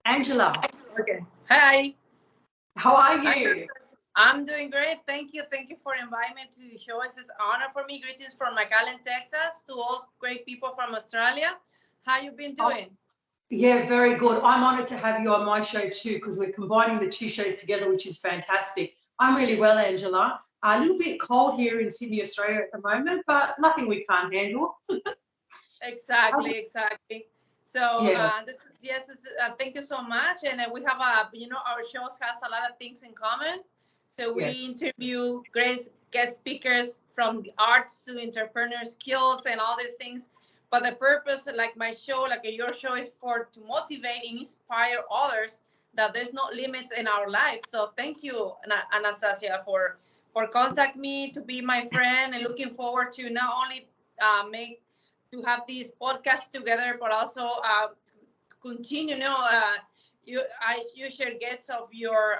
Angela. Okay. Hi. How are you? I'm doing great. Thank you. Thank you for inviting me to the show. It's an honor for me. Greetings from McAllen, Texas, to all great people from Australia. How you been Oh, doing? yeah, very good. I'm honoured to have you on my show too, because we're combining the two shows together, which is fantastic. I'm really well, Angela. A little bit cold here in Sydney, Australia at the moment, but nothing we can't handle. Exactly, exactly. So, Yeah, yes, thank you so much. And we have our shows has a lot of things in common. So we yeah. interview great guest speakers from the arts to entrepreneur skills and all these things. But the purpose, like my show, like your show, is for to motivate and inspire others that there's no limits in our life. So thank you, Anastasia, for contact me to be my friend, and looking forward to not only make to have these podcasts together, but also continue. You share guests of your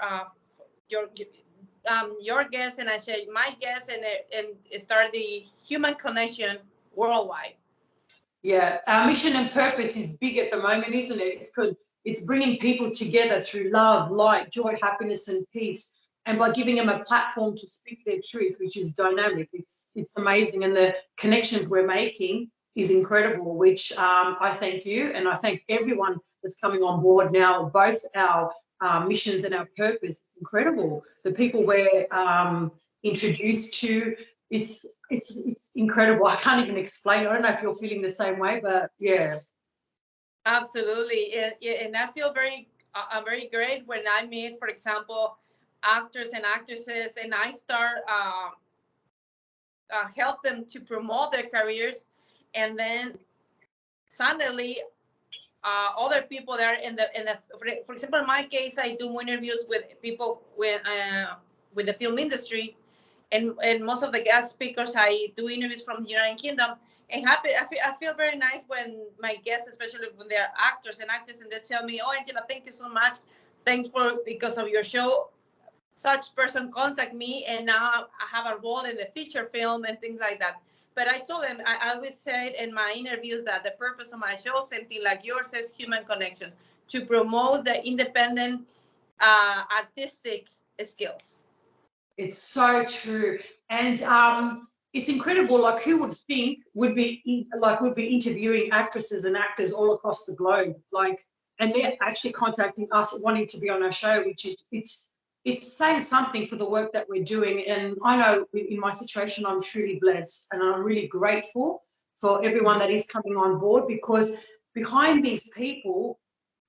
your guests, and I share my guests, and start the human connection worldwide. Yeah, our mission and purpose is big at the moment, isn't it? It's good. It's bringing people together through love, light, joy, happiness, and peace, and by giving them a platform to speak their truth, which is dynamic. It's amazing, and the connections we're making is incredible. Which I thank you, and I thank everyone that's coming on board now. Both our missions and our purpose. It's incredible. The people we're introduced to, it's incredible. I can't even explain. I don't know if you're feeling the same way, but yeah. Absolutely, and I feel very great when I meet, for example, actors and actresses, and I start help them to promote their careers, and then suddenly other people there in the for example, in my case, I do interviews with people with the film industry, and most of the guest speakers, I do interviews from the United Kingdom, and I feel very nice when my guests, especially when they're actors and actresses, and they tell me, "Oh, Angela, thank you so much. Thanks for because of your show. Such person contact me, and now I have a role in the feature film and things like that." But I told them, I always said in my interviews that the purpose of my show, same thing like yours, is human connection, to promote the independent artistic skills. It's so true. And it's incredible. Like, who would think would be interviewing actresses and actors all across the globe? Like, and they're actually contacting us, wanting to be on our show, which is it's saying something for the work that we're doing. And I know in my situation, I'm truly blessed, and I'm really grateful for everyone that is coming on board, because behind these people,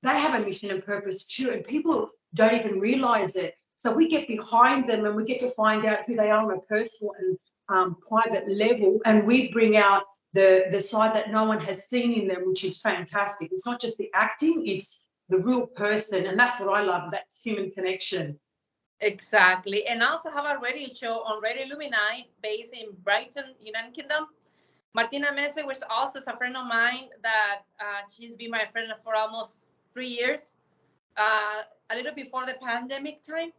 they have a mission and purpose too, and people don't even realize it. So we get behind them, and we get to find out who they are on a personal and private level, and we bring out the side that no one has seen in them, which is fantastic. It's not just the acting, it's the real person, and that's what I love, that human connection. Exactly. And I also have a radio show on Radio Illumini based in Brighton, United Kingdom. Martina Mese, which also is a friend of mine, that she's been my friend for almost 3 years, a little before the pandemic time.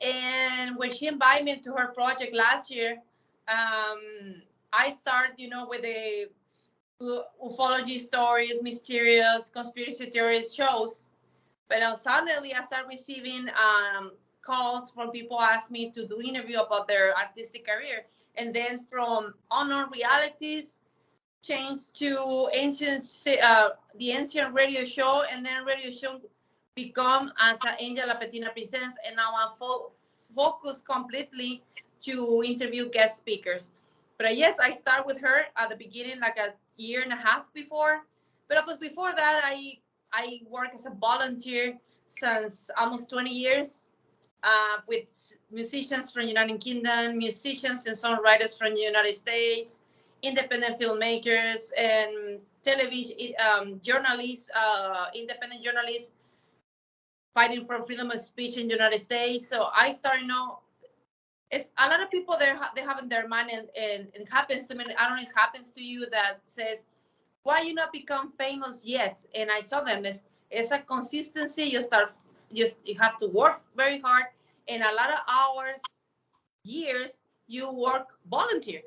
And when she invited me to her project last year, I started, with the ufology stories, mysterious conspiracy theories shows. But suddenly I started receiving calls from people asking me to do interview about their artistic career. And then from unknown realities, changed to the ancient radio show, and then radio show become as an Angel Lapetina presents, and now I'm focused completely to interview guest speakers. But yes, I start with her at the beginning, like a year and a half before. But of course, before that, I work as a volunteer since almost 20 years with musicians from United Kingdom, musicians and songwriters from the United States, independent filmmakers, and television journalists, independent journalists fighting for freedom of speech in the United States. So I started, it's a lot of people there, they have in their mind, and it happens to me. I don't know if it happens to you, that says, why you not become famous yet? And I tell them, it's a consistency. You have to work very hard, and a lot of hours, years, you work volunteer.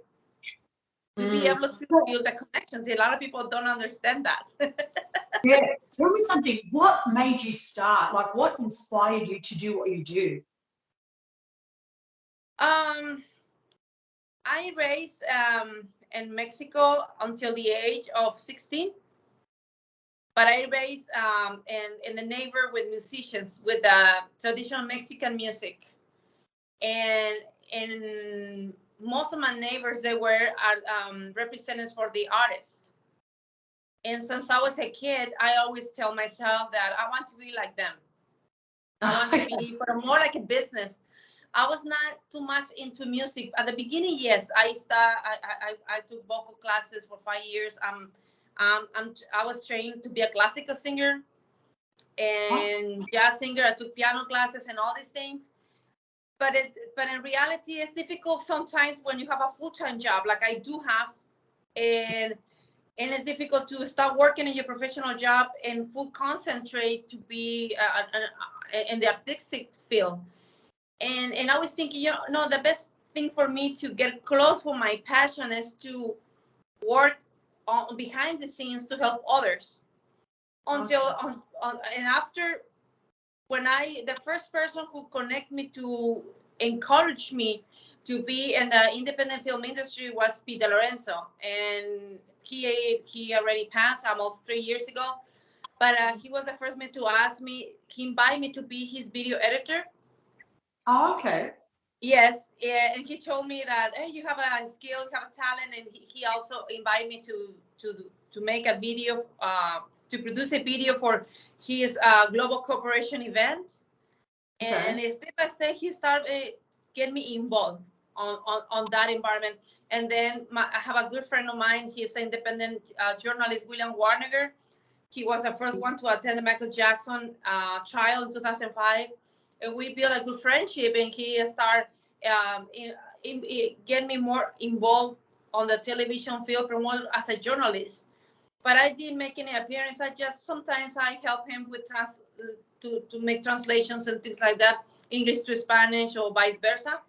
to be able to build the connections. A lot of people don't understand that. Yeah, tell me something. What made you start? Like, what inspired you to do what you do? I raised in Mexico until the age of 16. But I raised in the neighbor with musicians with traditional Mexican music, and most of my neighbors, they were representatives for the artists. And since I was a kid, I always tell myself that I want to be like them. I want to be, but more like a business. I was not too much into music at the beginning. Yes, I took vocal classes for 5 years. I was trained to be a classical singer and jazz singer. I took piano classes and all these things. But in reality, it's difficult sometimes when you have a full-time job like I do have, and it's difficult to start working in your professional job and full concentrate to be in the artistic field. And I was thinking, the best thing for me to get close with my passion is to work on behind the scenes to help others. And after, when the first person who connect me to encourage me to be in the independent film industry was Pete Lorenzo, and he already passed almost 3 years ago. But he was the first man to ask me. He invited me to be his video editor. Oh, okay. Yes, yeah, and he told me that, hey, you have a skill, you have a talent, and he also invited me to make a video, to produce a video for his global corporation event. And step by step, he started getting me involved on that environment. And then I have a good friend of mine. He's an independent journalist, William Warnegger. He was the first one to attend the Michael Jackson trial in 2005. And we built a good friendship, and he started getting me more involved on the television field, promoted as a journalist. But I didn't make any appearance. Sometimes I help him with to make translations and things like that, English to Spanish or vice versa.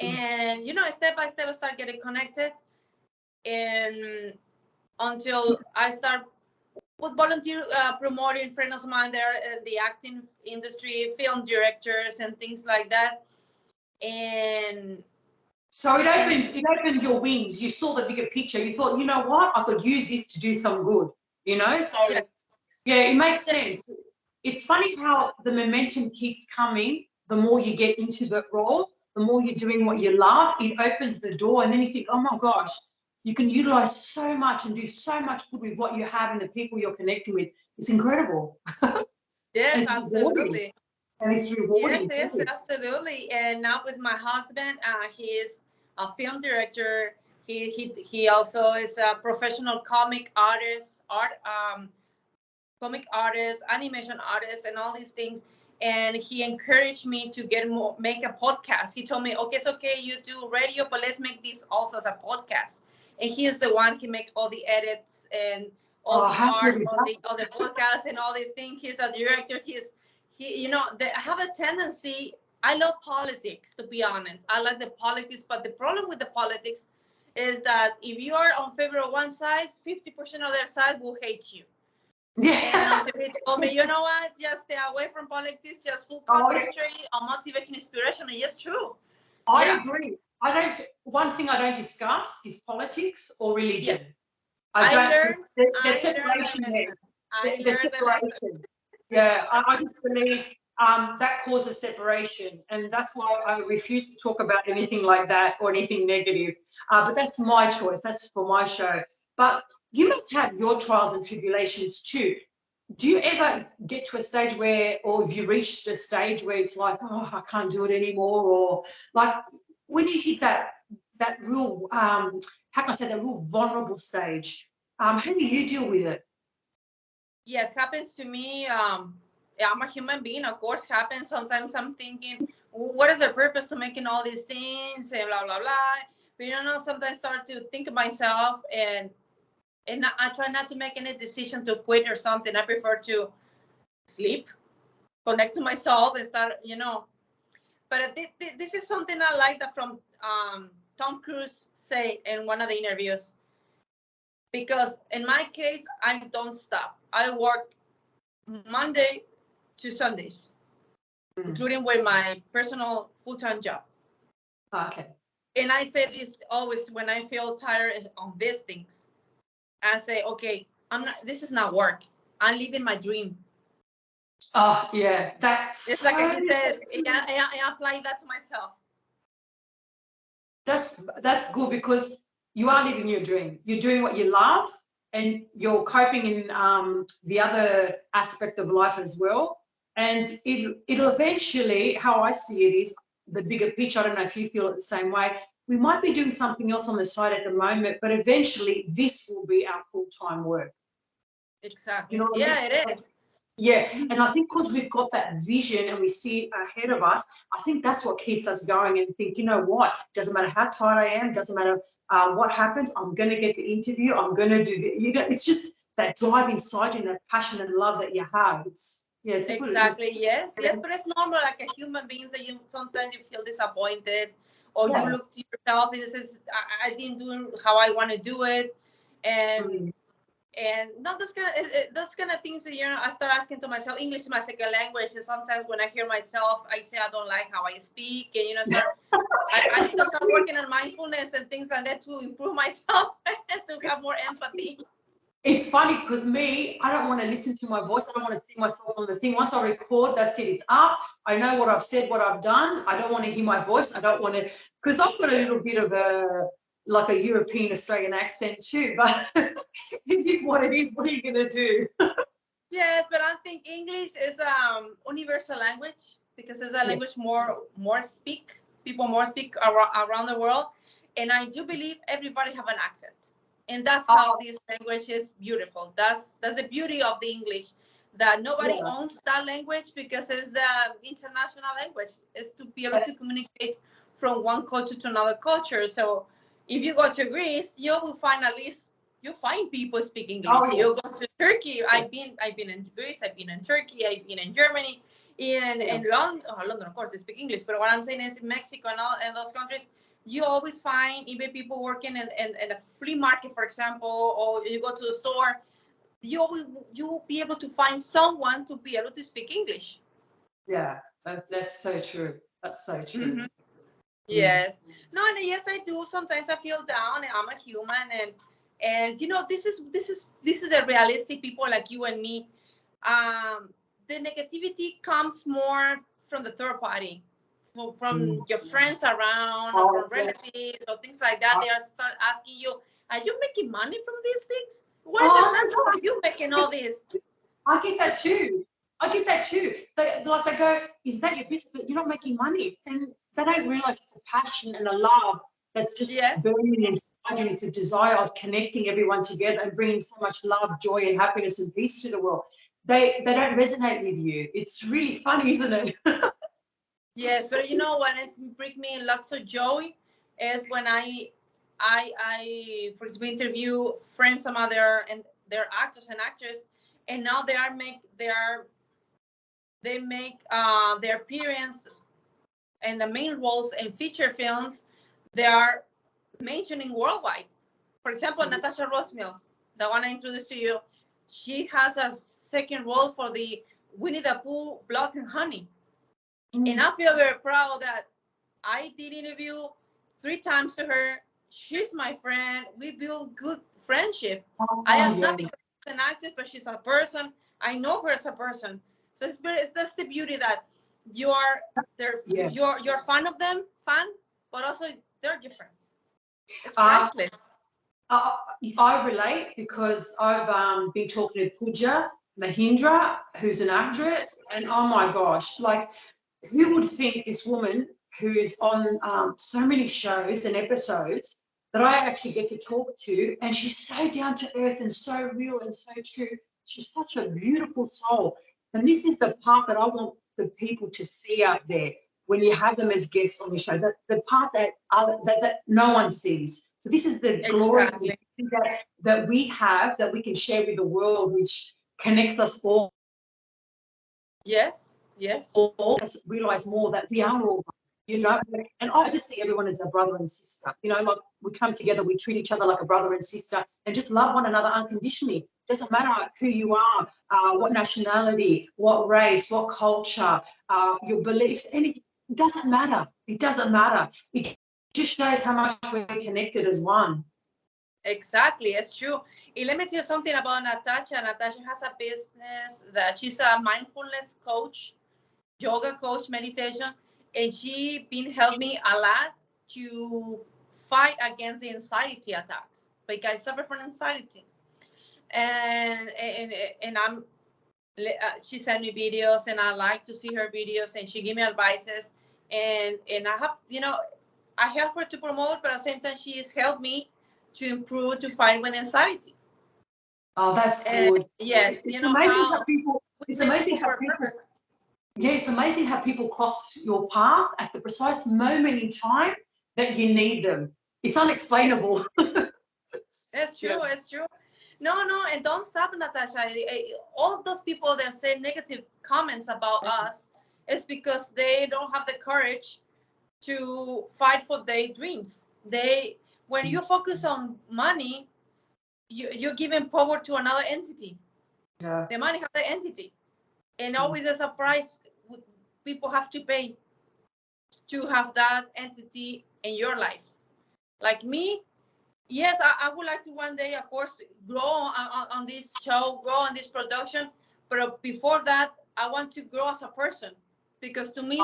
And, step by step, I start getting connected. And until I start with volunteer promoting friends of mine there in the acting industry, film directors and things like that. And so it opened your wings. You saw the bigger picture. You thought, you know what, I could use this to do some good, So yeah, it makes sense. It's funny how the momentum keeps coming. The more you get into the role, the more you're doing what you love, it opens the door, and then you think, oh my gosh, you can utilize so much and do so much good with what you have and the people you're connecting with. It's incredible. Yes, absolutely. And it's rewarding. Yes, absolutely. And now with my husband, he is a film director. He also is a professional comic artist, animation artist, and all these things. And he encouraged me to make a podcast. He told me, okay, it's okay, you do radio, but let's make this also as a podcast. And he is the one, he makes all the edits and all the art on the podcast and all these things. He's a director. I have a tendency, I love politics, to be honest. I like the politics, but the problem with the politics is that if you are on favor of one side, 50% of their side will hate you. Yeah. And he told me, you know what, just stay away from politics, just full concentrate on motivation, inspiration, and it's true. I agree. One thing I don't discuss is politics or religion. Yeah. The separation there. The separation. Yeah, I just believe that causes separation, and that's why I refuse to talk about anything like that or anything negative. But that's my choice. That's for my show. But you must have your trials and tribulations too. Do you ever get to a stage where, or have you reached a stage where it's like, oh, I can't do it anymore, or like when you hit that real, how can I say, that real vulnerable stage? How do you deal with it? Yes, happens to me. I'm a human being, of course, happens. Sometimes I'm thinking, what is the purpose to making all these things and blah, blah, blah. But, sometimes I start to think of myself, and I try not to make any decision to quit or something. I prefer to sleep, connect to myself and start, But this is something I like that from Tom Cruise said in one of the interviews. Because in my case, I don't stop. I work Monday to Sundays, including with my personal full-time job. Okay. And I say this always when I feel tired on these things. I say, okay, this is not work. I'm living my dream. Oh, yeah. That's it's like I said, I apply that to myself. That's good, because you are living your dream. You're doing what you love, and you're coping in the other aspect of life as well. And it'll eventually, how I see it is, the bigger picture, I don't know if you feel it the same way, we might be doing something else on the side at the moment, but eventually this will be our full-time work. Exactly. You know what I mean? It is. Yeah, and I think because we've got that vision and we see it ahead of us, I think that's what keeps us going and think, you know what, doesn't matter how tired I am, doesn't matter what happens, I'm going to get the interview, I'm going to do the, you know, it's just that drive inside you and that passion and love that you have. It's exactly, yes, but it's normal, like a human being, that sometimes you feel disappointed, or you look to yourself and says, I didn't do how I want to do it, and not those kind of things that, you know, I start asking to myself. English is my second language, and sometimes when I hear myself, I say I don't like how I speak, and, you know, I start working on mindfulness and things like that to improve myself and to have more empathy. It's funny because I don't want to listen to my voice. I don't want to see myself on the thing. Once I record, that's it. It's up. I know what I've said, what I've done. I don't want to hear my voice. I don't want to, because I've got a little bit of like a European Australian accent too, but it is what it is. What are you going to do? Yes, but I think English is universal language, because it's a language people more speak around the world. And I do believe everybody have an accent. And that's how this language is beautiful. That's the beauty of the English, that nobody owns that language, because it's the international language. It's to be able to communicate from one culture to another culture. So if you go to Greece, you will find you find people speak English. You go to Turkey. I've been in Greece. I've been in Turkey. I've been in Germany. In London, of course, they speak English. But what I'm saying is, in Mexico and those countries, you always find even people working in a flea market, for example, or you go to the store, you'll be able to find someone to be able to speak English. Yeah, that's so true. That's so true. Mm-hmm. Yes. No, and yes, I do. Sometimes I feel down, and I'm a human, and you know, this is the realistic people like you and me. The negativity comes more from the third party, from your friends around, or from relatives, or things like that. They start asking you, are you making money from these things? What is are you making all this? I get that too. They go, is that your business? You're not making money. And they don't realize it's a passion and a love that's just burning inside you. It's a desire of connecting everyone together and bringing so much love, joy, and happiness and peace to the world. They don't resonate with you. It's really funny, isn't it? Yes, but you know what brings me lots of joy is when I for example, interview friends, some other, and they're actors and actresses, and now they make their appearance and the main roles in feature films. They are mentioning worldwide. For example, Natasha Rothmills, the one I introduced to you, she has a second role for the Winnie the Pooh Blood and Honey. And I feel very proud that I did interview 3 times to her. She's my friend. We build good friendship. I am not because she's an actress, but she's a person. I know her as a person. So that's the beauty, that you're fan of them, but also they're different. It's priceless. I relate because I've been talking to Pooja Mahindra, who's an actress, and oh my gosh, like, who would think this woman who is on so many shows and episodes that I actually get to talk to, and she's so down to earth and so real and so true. She's such a beautiful soul. And this is the part that I want the people to see out there when you have them as guests on the show, the part that no one sees. So this is the glory that we have, that we can share with the world, which connects us all. Yes. All us realize more that we are all, you know, and I just see everyone as a brother and sister, you know, like we come together, we treat each other like a brother and sister and just love one another unconditionally. Doesn't matter who you are, what nationality, what race, what culture, your beliefs, anything. It doesn't matter. It doesn't matter. It just shows how much we're connected as one. Exactly, it's true. And let me tell you something about Natasha. Natasha has a business that she's a mindfulness coach, yoga coach, meditation, and she been helping me a lot to fight against the anxiety attacks because I suffer from anxiety. And I'm she sent me videos, and I like to see her videos, and she give me advices, and I have, you know, I help her to promote, but at the same time she has helped me to improve, to fight with anxiety. Oh, that's good. Yes, it's you know amazing how people. It's amazing how people. Yeah, it's amazing how people cross your path at the precise moment in time that you need them. It's unexplainable. That's true. Yeah. It's true. No, and don't stop, Natasha. All those people that say negative comments about us is because they don't have the courage to fight for their dreams. When you focus on money, you're giving power to another entity. Yeah. The money has the entity, and always there's a price people have to pay to have that entity in your life. Like me, yes, I would like to one day, of course, grow on this show, grow on this production. But before that, I want to grow as a person, because to me,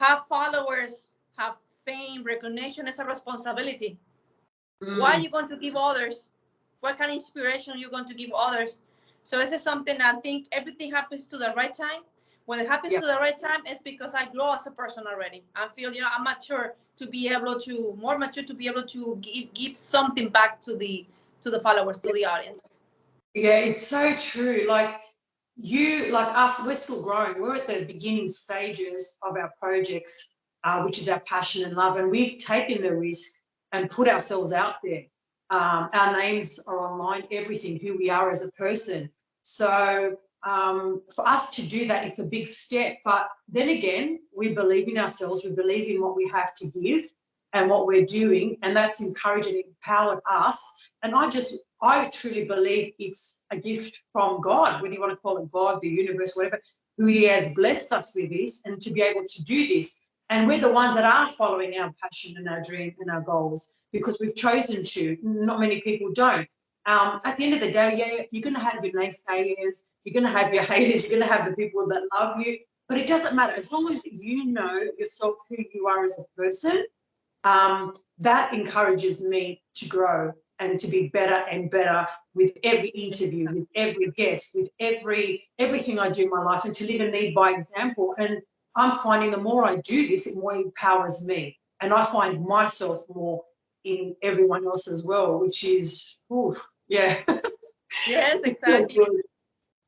have followers, have fame, recognition is a responsibility. Why are you going to give others? What kind of inspiration are you going to give others? So this is something I think everything happens to the right time. When it happens to the right time, it's because I grow as a person already. I feel, you know, I'm mature to be able to, more mature to be able to give something back to the followers, to the audience. Yeah, it's so true. Like you, like us, we're still growing. We're at the beginning stages of our projects, which is our passion and love. And we've taken the risk and put ourselves out there. Our names are online, everything, who we are as a person. So for us to do that, it's a big step. But then again, we believe in ourselves. We believe in what we have to give and what we're doing. And that's encouraged and empowered us. And I truly believe it's a gift from God, whether you want to call it God, the universe, whatever, who He has blessed us with this and to be able to do this. And we're the ones that are following our passion and our dream and our goals because we've chosen to. Not many people don't. At the end of the day, yeah, you're going to have your naysayers, you're going to have your haters, you're going to have the people that love you, but it doesn't matter. As long as you know yourself, who you are as a person, that encourages me to grow and to be better and better with every interview, with every guest, with everything I do in my life, and to live and lead by example. And I'm finding the more I do this, it more empowers me. And I find myself more in everyone else as well, which is, yeah. Yes, exactly.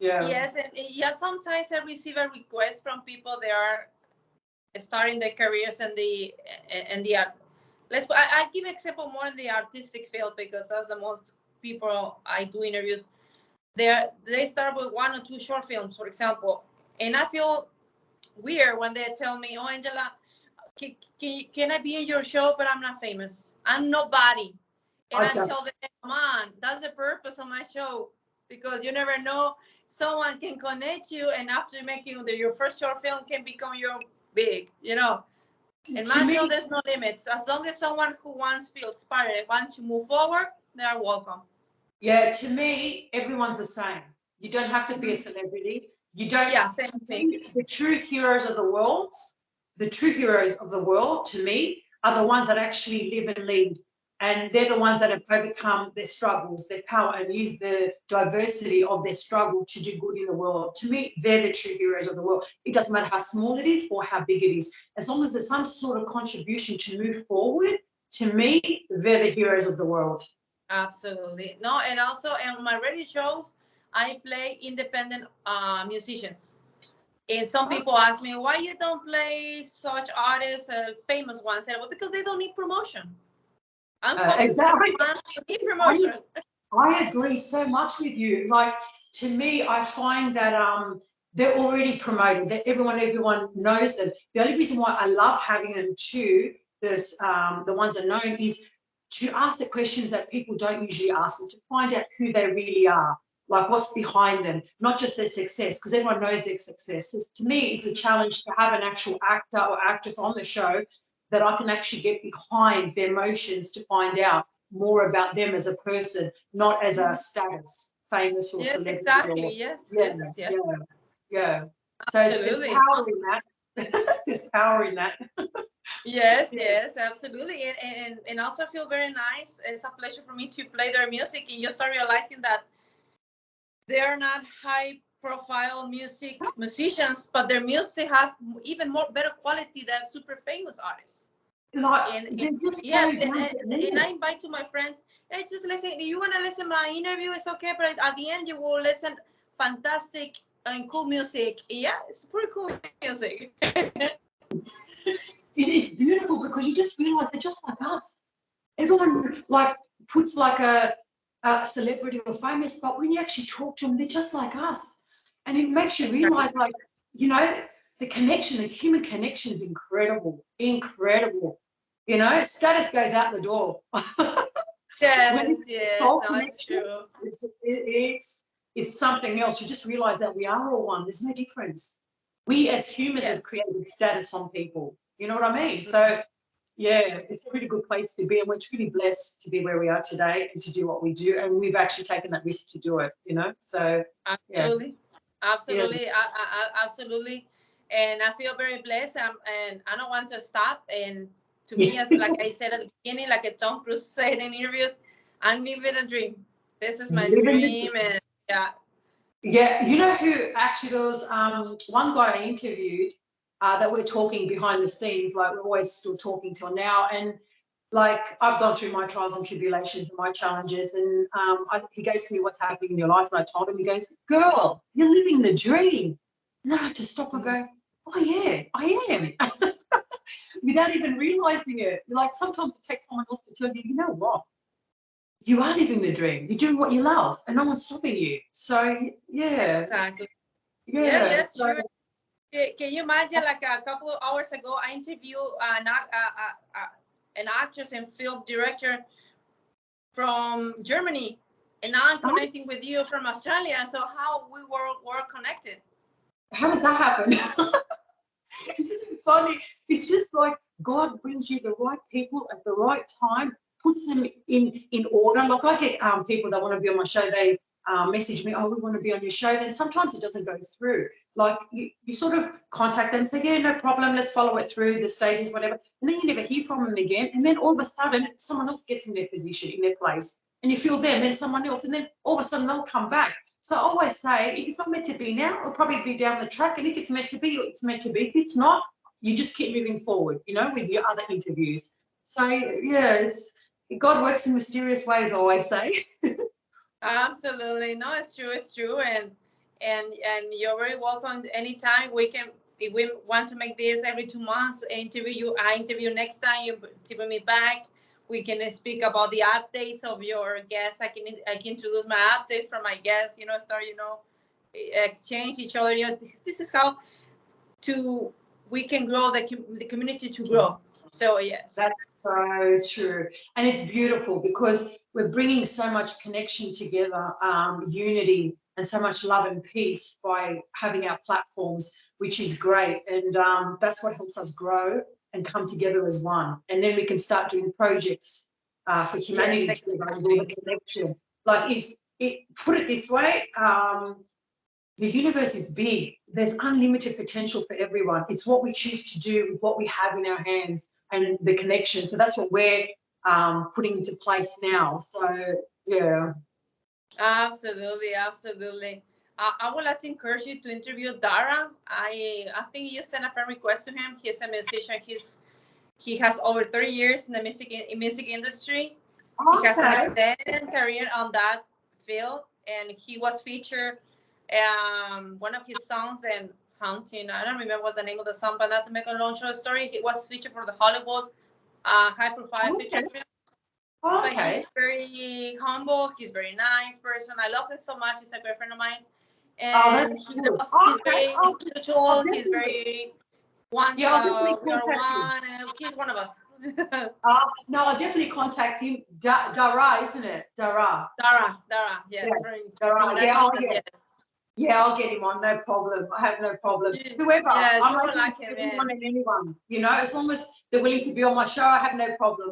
Yeah. Yes, and yeah, sometimes I receive a request from people that are starting their careers in the I give example more in the artistic field because that's the most people I do interviews. They start with 1 or 2 short films, for example, and I feel weird when they tell me, "Oh, Angela, can I be in your show? But I'm not famous. I'm nobody." And I tell them, "Come on, that's the purpose of my show, because you never know, someone can connect you, and after making your first short film can become your big, you know." In my show, there's no limits. As long as someone who wants to feel inspired, wants to move forward, they are welcome. Yeah, to me, everyone's the same. You don't have to be a celebrity. You don't. Yeah, same thing. The true heroes of the world, to me, are the ones that actually live and lead. And they're the ones that have overcome their struggles, their power, and use the diversity of their struggle to do good in the world. To me, they're the true heroes of the world. It doesn't matter how small it is or how big it is. As long as there's some sort of contribution to move forward, to me, they're the heroes of the world. Absolutely. No, and also in my radio shows, I play independent musicians. And some people ask me, why you don't play such artists, famous ones? And well, because they don't need promotion. I'm focused on the ones who need promotion. I agree so much with you. Like, to me, I find that they're already promoted. Everyone knows them. The only reason why I love having them too, the ones that are known, is to ask the questions that people don't usually ask them, to find out who they really are, like what's behind them, not just their success, because everyone knows their success. To me, it's a challenge to have an actual actor or actress on the show that I can actually get behind their emotions to find out more about them as a person, not as a status, famous or Yes, celebrity. exactly. Yes, Yeah, yes, yes. yeah. So Absolutely. there's power in that. There's power in that. Yes, yes, absolutely. And also feel very nice. It's a pleasure for me to play their music, and you start realizing that they are not high profile musicians, but their music have even more better quality than super famous artists. Like, And they're just yes, so down to and I earth. invite to my friends, hey, just listen. If you want to listen my interview, it's okay, but at the end you will listen fantastic and cool music. Yeah, it's pretty cool music. It is beautiful because you just realize they're just like us. Everyone like puts like a celebrity or famous, but when you actually talk to them, they're just like us. And it makes you realize, like, you know, the connection, the human connection is incredible, incredible. You know, status goes out the door. When Yes, it's yes, soul no, it's connection, true. it's something else. You just realize that we are all one. There's no difference. We as humans Yes. have created status on people. You know what I mean? So yeah, it's a really good place to be, and we're truly blessed to be where we are today and to do what we do. And we've actually taken that risk to do it. You know, so yeah, Absolutely, absolutely, absolutely. And I feel very blessed. And I don't want to stop. And to me, as like I said at the beginning, like a Tom Cruise said in interviews, I'm living a dream. This is my dream, and yeah. Yeah, you know who actually, there was one guy I interviewed that we're talking behind the scenes, like we're always still talking till now, and like I've gone through my trials and tribulations and my challenges, and he goes to me, "What's happening in your life?" And I told him, he goes, "Girl, you're living the dream." And then I had to stop and go, "Oh yeah, I am," without even realizing it. Like sometimes it takes someone else to tell you, you know what? You are living the dream. You're doing what you love, and no one's stopping you. So yeah, Exactly. Yeah, yeah. that's So true. Can you imagine, like a couple of hours ago, I interviewed an actress and film director from Germany, and now I'm connecting with you from Australia. So how we were connected? how does that happen? It's funny. It's just like God brings you the right people at the right time, puts them in order. Like I get people that want to be on my show. They message me, "Oh, we want to be on your show." Then sometimes it doesn't go through. Like you sort of contact them and say, "Yeah, no problem. Let's follow it through the stages, whatever." And then you never hear from them again. And then all of a sudden, someone else gets in their position, in their place. And you feel them, then someone else, and then all of a sudden they'll come back. So I always say, if it's not meant to be now, it'll probably be down the track. And if it's meant to be, it's meant to be. If it's not, you just keep moving forward, you know, with your other interviews. So yeah, God works in mysterious ways, I always say. Absolutely, no, it's true, and you're very welcome anytime. We can, if we want to make this every 2 months, interview you. I interview next time. You interview me back. We can speak about the updates of your guests. I can introduce my updates from my guests. You know, start exchange each other. You know, this is how to we can grow the community to grow. So yes. That's so true. And it's beautiful because we're bringing so much connection together, unity, and so much love and peace by having our platforms, which is great. And that's what helps us grow and come together as one. And then we can start doing projects for humanity Yes, together and exactly. build a connection. Like put it this way, the universe is big. There's unlimited potential for everyone. It's what we choose to do with what we have in our hands and the connection. So that's what we're putting into place now. So yeah. Absolutely, absolutely. I would like to encourage you to interview Dara. I think you sent a friend request to him. He's a musician. He has over 30 years in the music industry. He has an extended career on that field, and he was featured one of his songs in Haunting. I don't remember what's the name of the song, but not to make a long short story, he was featured for the Hollywood high profile feature film. But Okay. he's very humble. He's very nice person. I love him so much. He's a great friend of mine. and that's good. he's very I'll spiritual. He's definitely, very one. yeah, I'll definitely We are contact him. one, and he's one of us. No, I'll definitely contact him. Dara, isn't it? Dara. Dara, yes, Yeah, from Dara. United Yeah, oh Kingdom, yeah. yes. Yeah, I'll get him on, no problem. I have no problem. Whoever, Yes, I'm you will open like to him, everyone man. and anyone, you know, as long as they're willing to be on my show, I have no problem.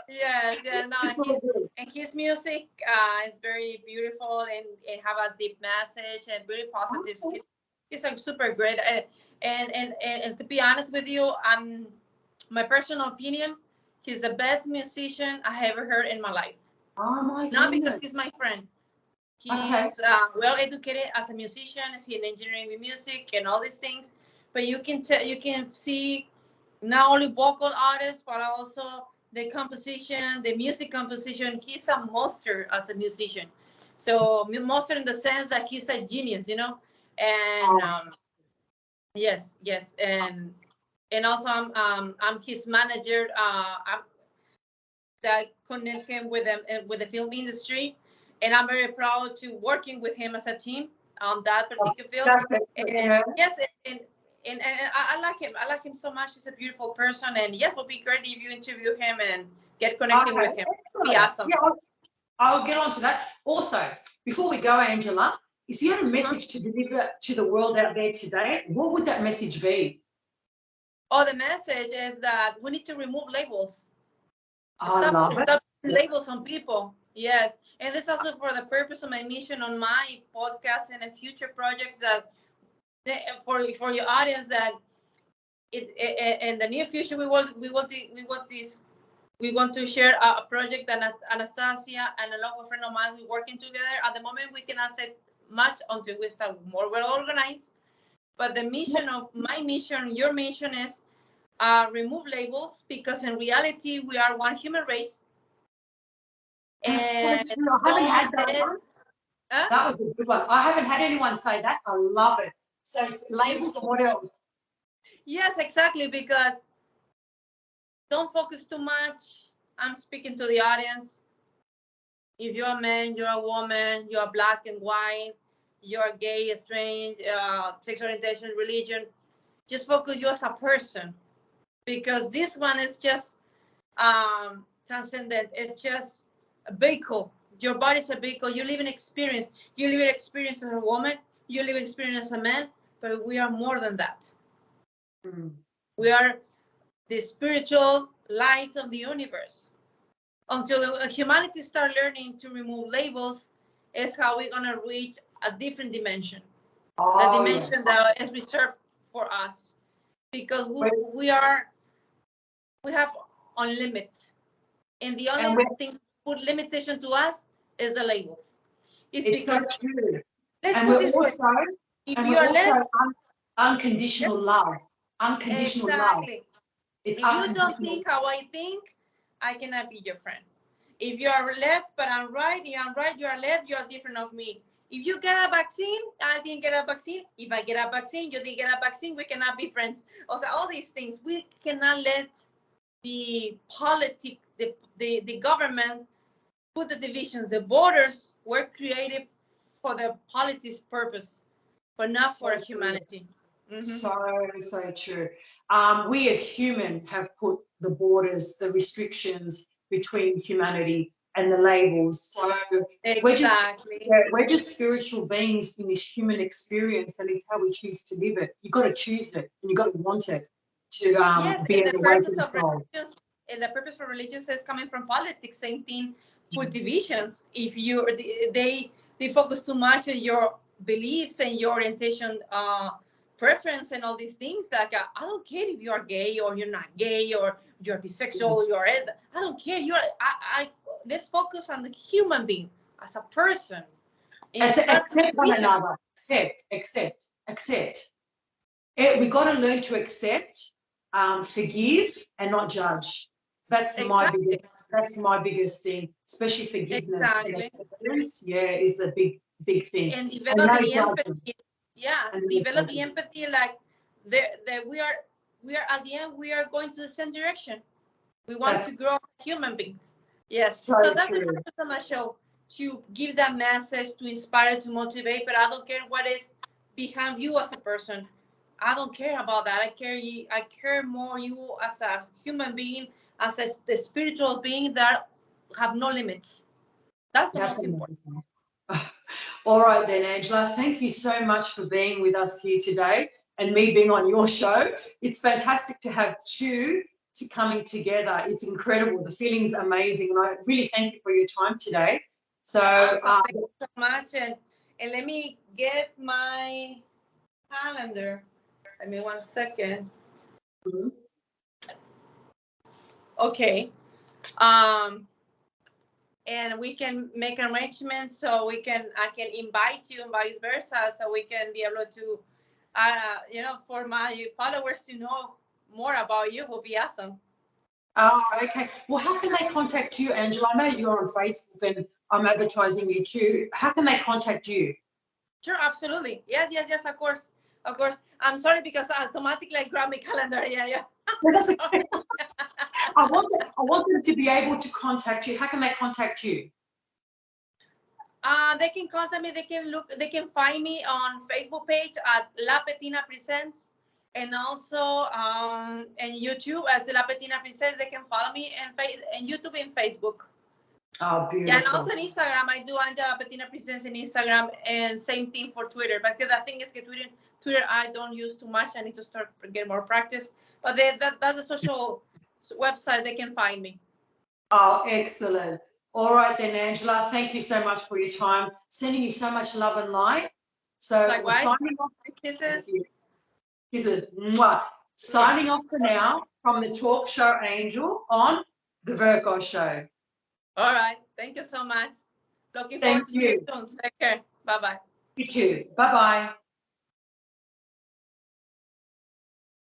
Yes, yeah, no, It's all good. his music is very beautiful and have a deep message and very positive. Okay. He's like super great. And to be honest with you, my personal opinion, he's the best musician I ever heard in my life. Oh my Not because goodness. he's my friend. Okay. He's well educated as a musician. He's in engineering with music and all these things. But you can see not only vocal artist, but also the composition, the music composition. He's a monster as a musician. So monster in the sense that he's a genius, you know. And yes, and also I'm his manager. That connect him with the film industry, and I'm very proud to working with him as a team on that particular field. And Yeah. yes, and I like him. I like him so much. He's a beautiful person, and yes, it would be great if you interview him and get connecting Okay, with him. excellent. Be awesome. Yeah, I'll get on to that. Also, before we go, Angela, if you had a message to deliver to the world out there today, what would that message be? Oh, the message is that we need to remove labels. I love it. Stop labels on people. Yes, and this also for the purpose of my mission on my podcast and the future projects that for your audience that in the near future we want to share a project that Anastasia and a local friend of mine we're working together. At the moment we cannot say much until we start more well organized. But the mission of my mission, your mission is remove labels, because in reality we are one human race. That's so true. I haven't had that one. Huh? That was a good one. I haven't had anyone say that. I love it. So labels and what else? Yes, exactly, because don't focus too much. I'm speaking to the audience. If you're a man, you're a woman, you're black and white, you're gay, strange, sexual orientation, religion, just focus you as a person, because this one is just transcendent. It's just a vehicle. Your body's a vehicle. You live an experience. You live an experience as a woman. You live an experience as a man. But we are more than that. We are the spiritual lights of the universe. Until humanity start learning to remove labels, is how we're gonna reach a different dimension. The dimension that is reserved for us, because we have unlimited. And the only thing that put limitation to us is the labels. It's because so true. let's And put we're this also, way. If you are left, unconditional love. Unconditional love. exactly. It's If you unconditional. don't think how I think, I cannot be your friend. If you are left but I'm right, I'm right, you are left, you are different of me. If you get a vaccine, I didn't get a vaccine. If I get a vaccine, you didn't get a vaccine, we cannot be friends. Also, all these things, we cannot let the politics, the government put the divisions. The borders were created for the politics purpose, but not for humanity. So true. We as human have put the borders, the restrictions between humanity and the labels. So exactly. we're just spiritual beings in this human experience, and it's how we choose to live it. You've got to choose it, and you've got to want it to be able to wake and soul. And the purpose for religions is coming from politics. Same thing, put divisions. If they focus too much on your beliefs and your orientation, preference, and all these things. Like I don't care if you are gay or you're not gay or you're bisexual. I don't care. Let's focus on the human being as a person. Accept one another. Accept. We got to learn to accept, forgive, and not judge. That's my biggest thing, especially forgiveness. Exactly. Is a big thing. And develop the empathy. Yeah, develop the empathy. Like that we are at the end. We are going to the same direction. We want to grow human beings. Yes. So that's the purpose of my show. to give that message, to inspire, to motivate, but I don't care what is behind you as a person. I don't care about that. I care more you as a human being, as the spiritual being that have no limits. That's the most important. All right then, Angela, thank you so much for being with us here today and me being on your show. It's fantastic to have two coming together. It's incredible. The feeling's amazing, and I really thank you for your time today. So thank you so much, and let me get my calendar. Give me 1 second. Mm-hmm. Okay. And we can make arrangements so I can invite you and vice versa, so we can be able to, for my followers to know more about you will be awesome. Oh, okay. Well, how can they contact you, Angela? I know you're on Facebook and I'm advertising you too. How can they contact you? Sure, absolutely. Yes, of course. Of course. I'm sorry because I automatically grab my calendar. Yeah. I want them to be able to contact you. How can they contact you? They can contact me. They can find me on Facebook page at Lapetina Presents, and also and YouTube as Lapetina Presents. They can follow me and YouTube and Facebook. Oh, beautiful. Yeah, and also on Instagram, I do Angela Lapetina Presents in Instagram, and same thing for Twitter. But the thing is, Twitter I don't use too much. I need to start get more practice. But that's a social website. They can find me. Oh, excellent. All right then, Angela, thank you so much for your time. Sending you so much love and light. So Likewise. we're signing off. Kisses. Kisses. Mwah. Signing off for now from the talk show Angel on the Verkos Show. All right. Thank you so much. Looking forward to seeing you soon. Take care. Bye-bye. You too. Bye-bye.